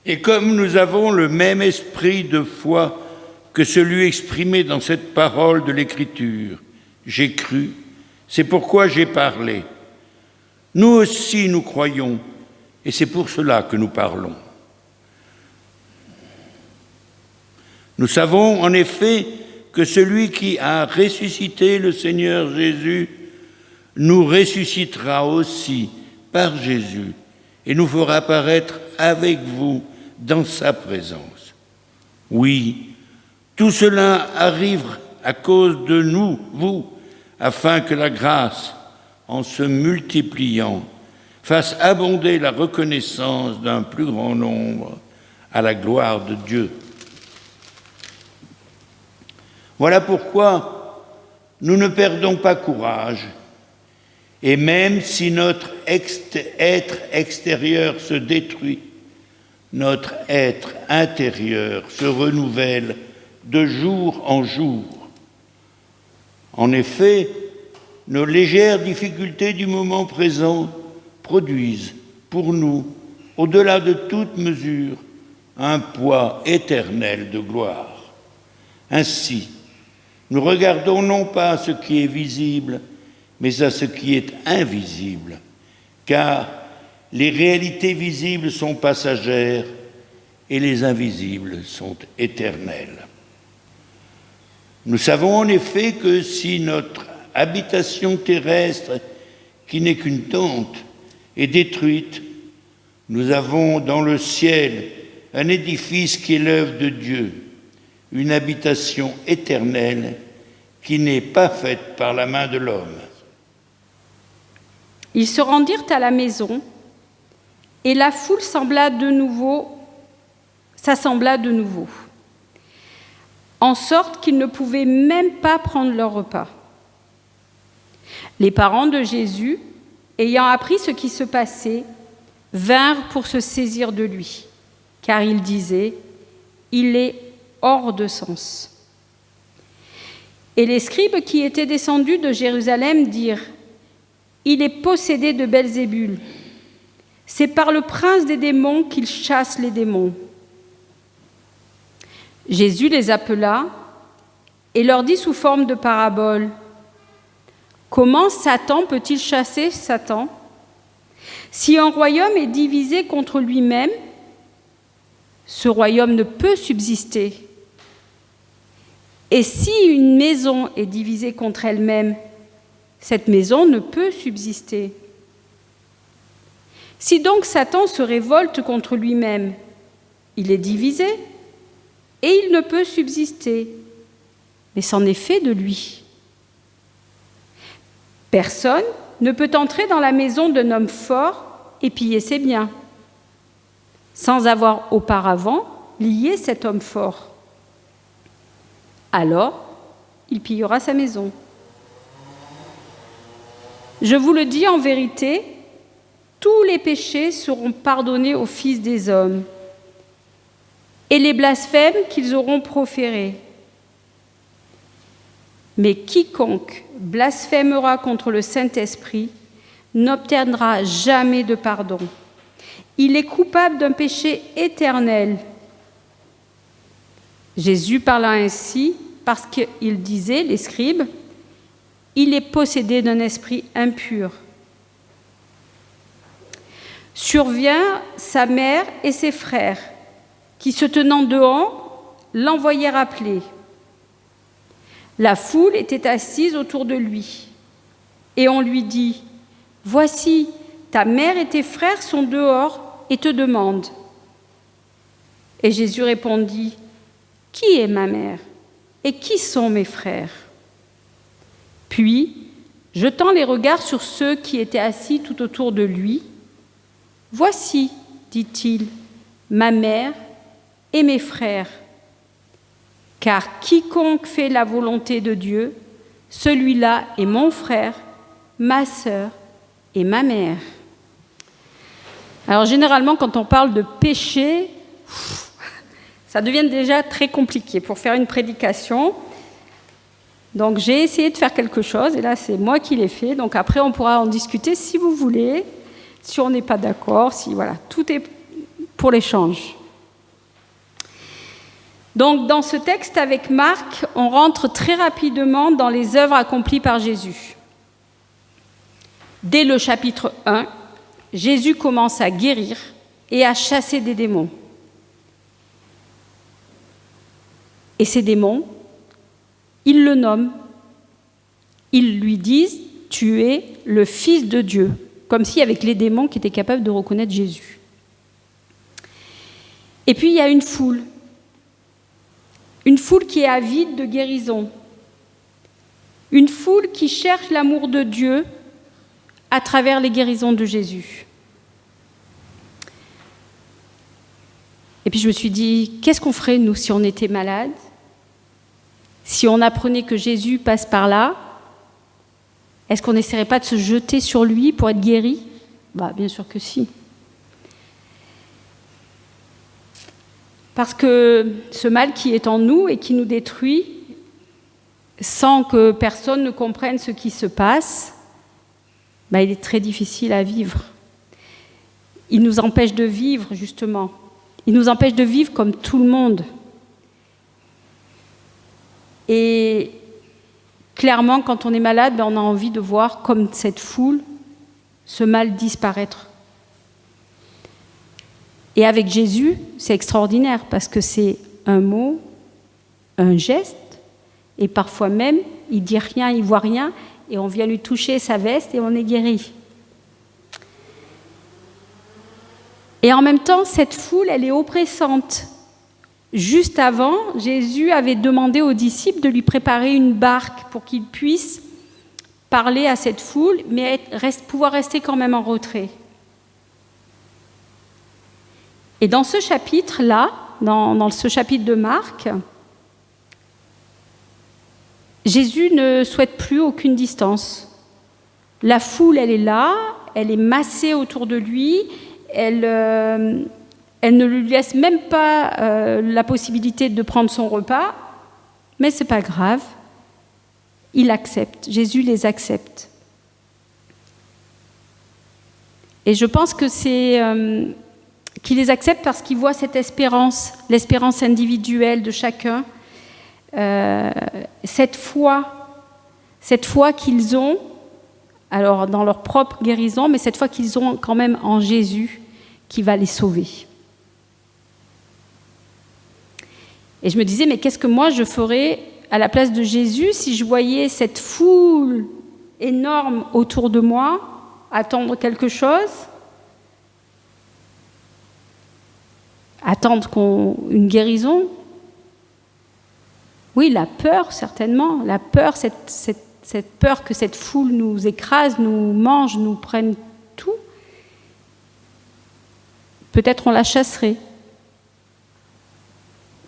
Et comme nous avons le même esprit de foi que celui exprimé dans cette parole de l'Écriture, j'ai cru, c'est pourquoi j'ai parlé. Nous aussi nous croyons, et c'est pour cela que nous parlons. Nous savons en effet que celui qui a ressuscité le Seigneur Jésus nous ressuscitera aussi par Jésus et nous fera apparaître avec vous dans sa présence. Oui, tout cela arrive à cause de nous, vous, afin que la grâce, en se multipliant, fasse abonder la reconnaissance d'un plus grand nombre à la gloire de Dieu. Voilà pourquoi nous ne perdons pas courage, et même si notre être extérieur se détruit, notre être intérieur se renouvelle de jour en jour. En effet, nos légères difficultés du moment présent produisent pour nous, au-delà de toute mesure, un poids éternel de gloire. Ainsi, nous regardons non pas à ce qui est visible, mais à ce qui est invisible, car les réalités visibles sont passagères et les invisibles sont éternelles. Nous savons en effet que si notre habitation terrestre, qui n'est qu'une tente, est détruite, nous avons dans le ciel un édifice qui est l'œuvre de Dieu, une habitation éternelle qui n'est pas faite par la main de l'homme. Ils se rendirent à la maison, et la foule s'assembla de nouveau, en sorte qu'ils ne pouvaient même pas prendre leur repas. Les parents de Jésus, ayant appris ce qui se passait, vinrent pour se saisir de lui, car ils disaient « Il est hors de sens ». Et les scribes qui étaient descendus de Jérusalem dirent « Il est possédé de Belzébul. C'est par le prince des démons qu'il chasse les démons. » Jésus les appela et leur dit sous forme de parabole « Comment Satan peut-il chasser Satan ? Si un royaume est divisé contre lui-même, ce royaume ne peut subsister. Et si une maison est divisée contre elle-même, cette maison ne peut subsister. Si donc Satan se révolte contre lui-même, il est divisé et il ne peut subsister, mais c'en est fait de lui. Personne ne peut entrer dans la maison d'un homme fort et piller ses biens, sans avoir auparavant lié cet homme fort. Alors, il pillera sa maison. Je vous le dis en vérité, tous les péchés seront pardonnés aux fils des hommes et les blasphèmes qu'ils auront proférés. Mais quiconque blasphémera contre le Saint-Esprit n'obtiendra jamais de pardon. Il est coupable d'un péché éternel. Jésus parla ainsi parce qu'il disait, les scribes, il est possédé d'un esprit impur. Survient sa mère et ses frères, qui se tenant dehors, l'envoyèrent appeler. La foule était assise autour de lui, et on lui dit, « Voici, ta mère et tes frères sont dehors et te demandent. » Et Jésus répondit, « Qui est ma mère et qui sont mes frères ?» Puis, jetant les regards sur ceux qui étaient assis tout autour de lui, « Voici, dit-il, ma mère et mes frères. Car quiconque fait la volonté de Dieu, celui-là est mon frère, ma sœur et ma mère. » Alors généralement, quand on parle de péché, ça devient déjà très compliqué pour faire une prédication. Donc j'ai essayé de faire quelque chose, et là c'est moi qui l'ai fait. Donc après on pourra en discuter si vous voulez, si on n'est pas d'accord, si voilà, tout est pour l'échange. Donc, dans ce texte avec Marc, on rentre très rapidement dans les œuvres accomplies par Jésus. Dès le chapitre 1, Jésus commence à guérir et à chasser des démons. Et ces démons, ils le nomment. Ils lui disent « Tu es le Fils de Dieu », comme s'il y avait que les démons qui étaient capables de reconnaître Jésus. Et puis il y a une foule qui est avide de guérison, une foule qui cherche l'amour de Dieu à travers les guérisons de Jésus. Et puis je me suis dit, qu'est-ce qu'on ferait nous si on était malade? Si on apprenait que Jésus passe par là, est-ce qu'on n'essaierait pas de se jeter sur lui pour être guéri? Bien sûr que si. Parce que ce mal qui est en nous et qui nous détruit, sans que personne ne comprenne ce qui se passe, il est très difficile à vivre. Il nous empêche de vivre, justement. Il nous empêche de vivre comme tout le monde. Et clairement, quand on est malade, on a envie de voir, comme cette foule, ce mal disparaître. Et avec Jésus, c'est extraordinaire, parce que c'est un mot, un geste, et parfois même, il dit rien, il voit rien, et on vient lui toucher sa veste et on est guéri. Et en même temps, cette foule, elle est oppressante. Juste avant, Jésus avait demandé aux disciples de lui préparer une barque pour qu'ils puissent parler à cette foule, mais pouvoir rester quand même en retrait. Et dans ce chapitre-là, dans ce chapitre de Marc, Jésus ne souhaite plus aucune distance. La foule, elle est là, elle est massée autour de lui, elle ne lui laisse même pas la possibilité de prendre son repas, mais ce n'est pas grave, il accepte, Jésus les accepte. Et je pense que c'est qu'il les accepte parce qu'il voit cette espérance, l'espérance individuelle de chacun, cette foi qu'ils ont, alors dans leur propre guérison, mais cette foi qu'ils ont quand même en Jésus qui va les sauver. Et je me disais, mais qu'est-ce que moi je ferais à la place de Jésus si je voyais cette foule énorme autour de moi attendre quelque chose, attendre une guérison? Oui, la peur, certainement. La peur, cette peur que cette foule nous écrase, nous mange, nous prenne tout. Peut-être on la chasserait,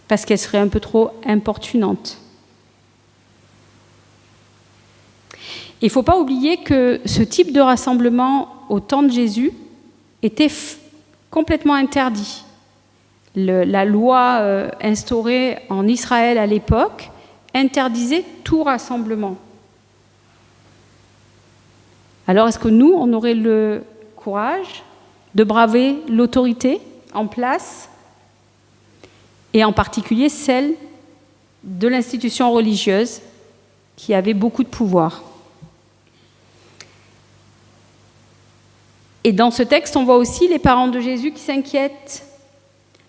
parce qu'elle serait un peu trop importunante. Il ne faut pas oublier que ce type de rassemblement au temps de Jésus était complètement interdit. La loi instaurée en Israël à l'époque interdisait tout rassemblement. Alors est-ce que nous, on aurait le courage de braver l'autorité en place, et en particulier celle de l'institution religieuse qui avait beaucoup de pouvoir? Et dans ce texte, on voit aussi les parents de Jésus qui s'inquiètent,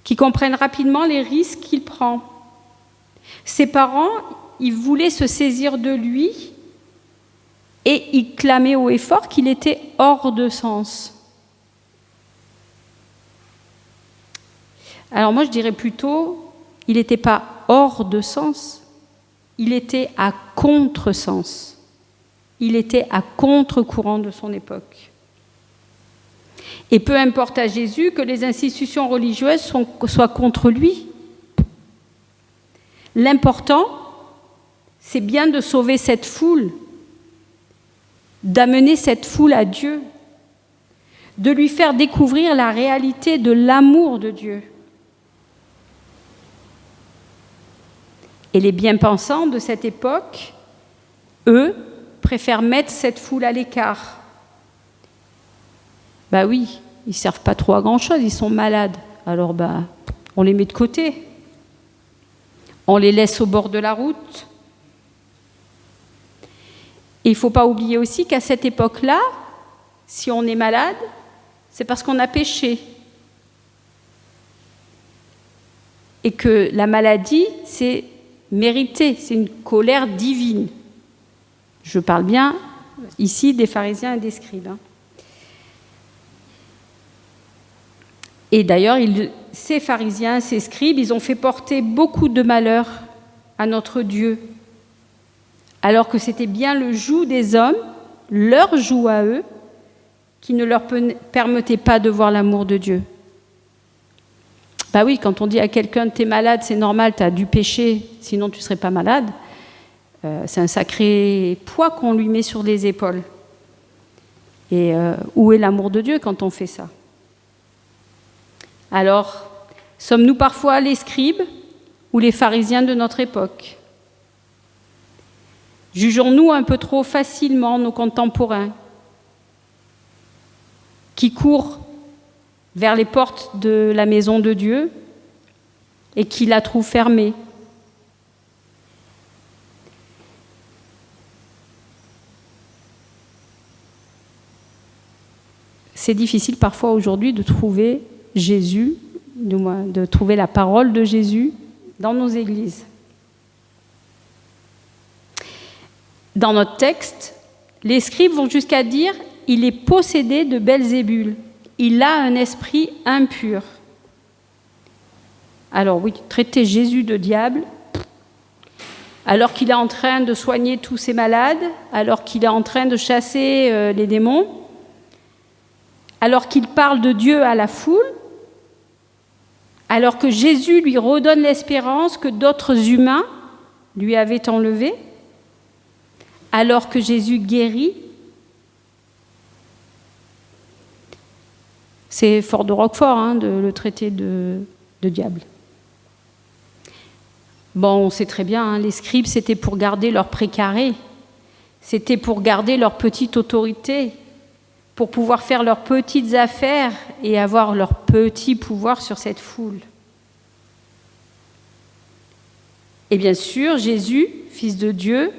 qui comprennent rapidement les risques qu'il prend. Ses parents, ils voulaient se saisir de lui et ils clamaient haut et fort qu'il était hors de sens. Alors moi, je dirais plutôt, il n'était pas hors de sens, il était à contresens. Il était à contre-courant de son époque. Et peu importe à Jésus que les institutions religieuses soient contre lui. L'important, c'est bien de sauver cette foule, d'amener cette foule à Dieu, de lui faire découvrir la réalité de l'amour de Dieu. Et les bien-pensants de cette époque, eux, préfèrent mettre cette foule à l'écart. Oui, ils ne servent pas trop à grand-chose, ils sont malades. Alors on les met de côté. On les laisse au bord de la route. Et il ne faut pas oublier aussi qu'à cette époque-là, si on est malade, c'est parce qu'on a péché. Et que la maladie, c'est mérité, c'est une colère divine. Je parle bien ici des pharisiens et des scribes. Et d'ailleurs, ces pharisiens, ces scribes, ils ont fait porter beaucoup de malheur à notre Dieu, alors que c'était bien le joug des hommes, leur joug à eux, qui ne leur permettait pas de voir l'amour de Dieu. Bah oui, quand on dit à quelqu'un « t'es malade, c'est normal, t'as dû pécher, sinon tu ne serais pas malade », c'est un sacré poids qu'on lui met sur les épaules. Et où est l'amour de Dieu quand on fait ça? Alors, sommes-nous parfois les scribes ou les pharisiens de notre époque? Jugeons-nous un peu trop facilement nos contemporains qui courent vers les portes de la maison de Dieu et qui la trouvent fermée? C'est difficile parfois aujourd'hui de trouver Jésus, de trouver la parole de Jésus dans nos églises. Dans notre texte, les scribes vont jusqu'à dire « il est possédé de Belzébul, il a un esprit impur ». Alors oui, traiter Jésus de diable, alors qu'il est en train de soigner tous ses malades, alors qu'il est en train de chasser les démons, alors qu'il parle de Dieu à la foule, alors que Jésus lui redonne l'espérance que d'autres humains lui avaient enlevée, alors que Jésus guérit. C'est fort de Roquefort de le traiter de diable. Bon, on sait très bien, les scribes, c'était pour garder leur précaré, c'était pour garder leur petite autorité, pour pouvoir faire leurs petites affaires et avoir leur petit pouvoir sur cette foule. Et bien sûr, Jésus, Fils de Dieu,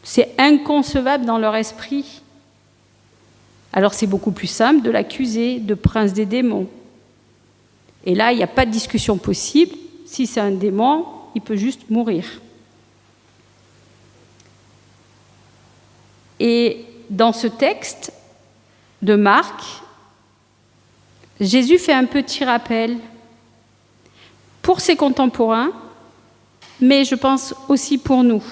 c'est inconcevable dans leur esprit. Alors c'est beaucoup plus simple de l'accuser de prince des démons. Et là, il n'y a pas de discussion possible. Si c'est un démon, il peut juste mourir. Et dans ce texte de Marc, Jésus fait un petit rappel pour ses contemporains, mais je pense aussi pour nous.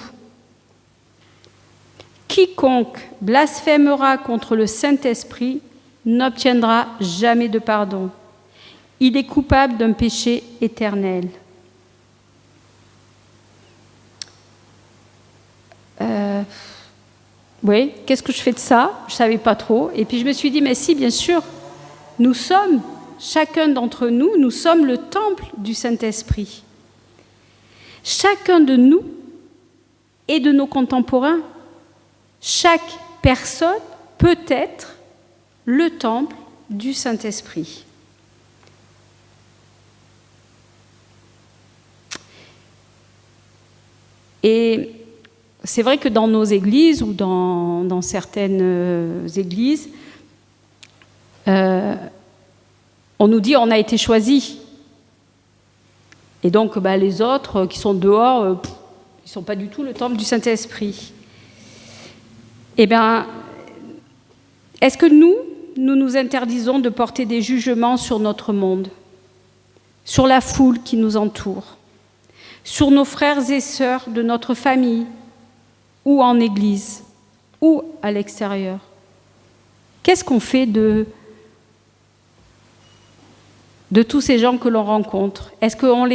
Quiconque blasphémera contre le Saint-Esprit n'obtiendra jamais de pardon. Il est coupable d'un péché éternel. Oui, qu'est-ce que je fais de ça? Je ne savais pas trop. Et puis je me suis dit, mais si, bien sûr, nous sommes, chacun d'entre nous, nous sommes le temple du Saint-Esprit. Chacun de nous et de nos contemporains, chaque personne peut être le temple du Saint-Esprit. Et c'est vrai que dans nos églises ou dans certaines églises, on nous dit on a été choisis. Et donc les autres qui sont dehors, ils ne sont pas du tout le temple du Saint-Esprit. Eh bien, est-ce que nous nous interdisons de porter des jugements sur notre monde, sur la foule qui nous entoure, sur nos frères et sœurs de notre famille, ou en église, ou à l'extérieur? Qu'est-ce qu'on fait de tous ces gens que l'on rencontre? Est-ce qu'on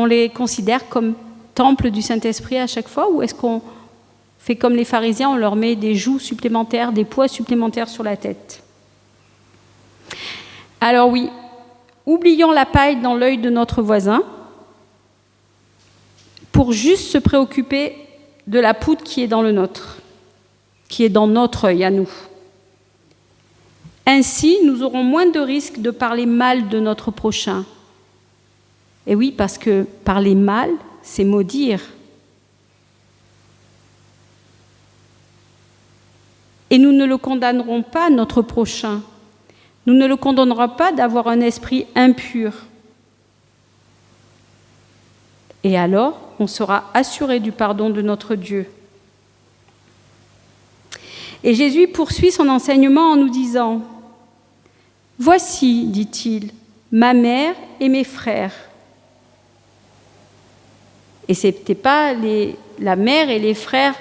les considère comme temple du Saint-Esprit à chaque fois, ou est-ce qu'on fait comme les pharisiens, on leur met des jougs supplémentaires, des poids supplémentaires sur la tête? Alors oui, oublions la paille dans l'œil de notre voisin pour juste se préoccuper de la poudre qui est dans le nôtre, qui est dans notre œil à nous. Ainsi, nous aurons moins de risques de parler mal de notre prochain Et oui, parce que parler mal, c'est maudire. Et nous ne le condamnerons pas, notre prochain. Nous ne le condamnerons pas d'avoir un esprit impur. Et alors, on sera assuré du pardon de notre Dieu. Et Jésus poursuit son enseignement en nous disant « Voici, dit-il, ma mère et mes frères. » Et ce n'était pas la mère et les frères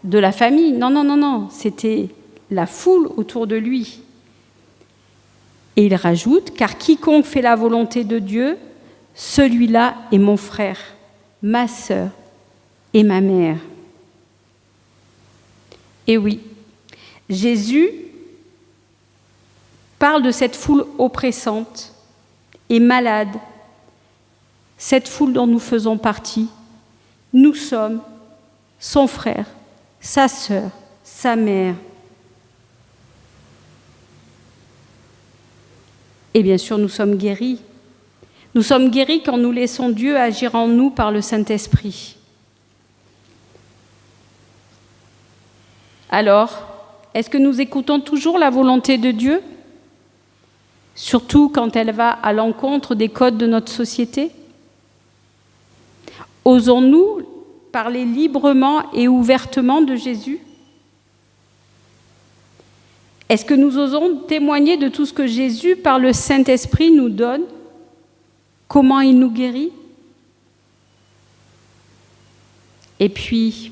de la famille. Non, c'était la foule autour de lui. Et il rajoute « Car quiconque fait la volonté de Dieu, celui-là est mon frère, ma sœur et ma mère. » Et oui, Jésus parle de cette foule oppressante et malade, cette foule dont nous faisons partie. Nous sommes son frère, sa sœur, sa mère. Et bien sûr, nous sommes guéris. Nous sommes guéris quand nous laissons Dieu agir en nous par le Saint-Esprit. Alors, est-ce que nous écoutons toujours la volonté de Dieu? Surtout quand elle va à l'encontre des codes de notre société? Osons-nous parler librement et ouvertement de Jésus? Est-ce que nous osons témoigner de tout ce que Jésus, par le Saint-Esprit, nous donne? Comment il nous guérit? Et puis,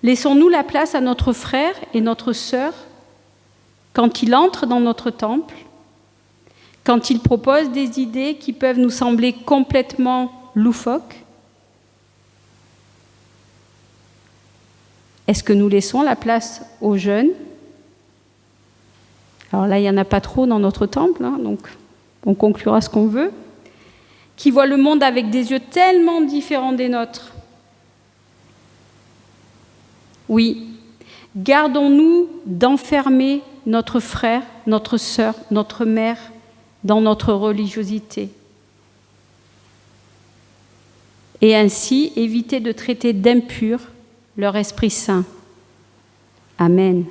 laissons-nous la place à notre frère et notre sœur quand il entre dans notre temple, quand il propose des idées qui peuvent nous sembler complètement loufoques? Est-ce que nous laissons la place aux jeunes? Alors là, il n'y en a pas trop dans notre temple, donc on conclura ce qu'on veut, qui voient le monde avec des yeux tellement différents des nôtres. Oui, gardons-nous d'enfermer notre frère, notre sœur, notre mère dans notre religiosité. Et ainsi éviter de traiter d'impurs leur Esprit Saint. Amen.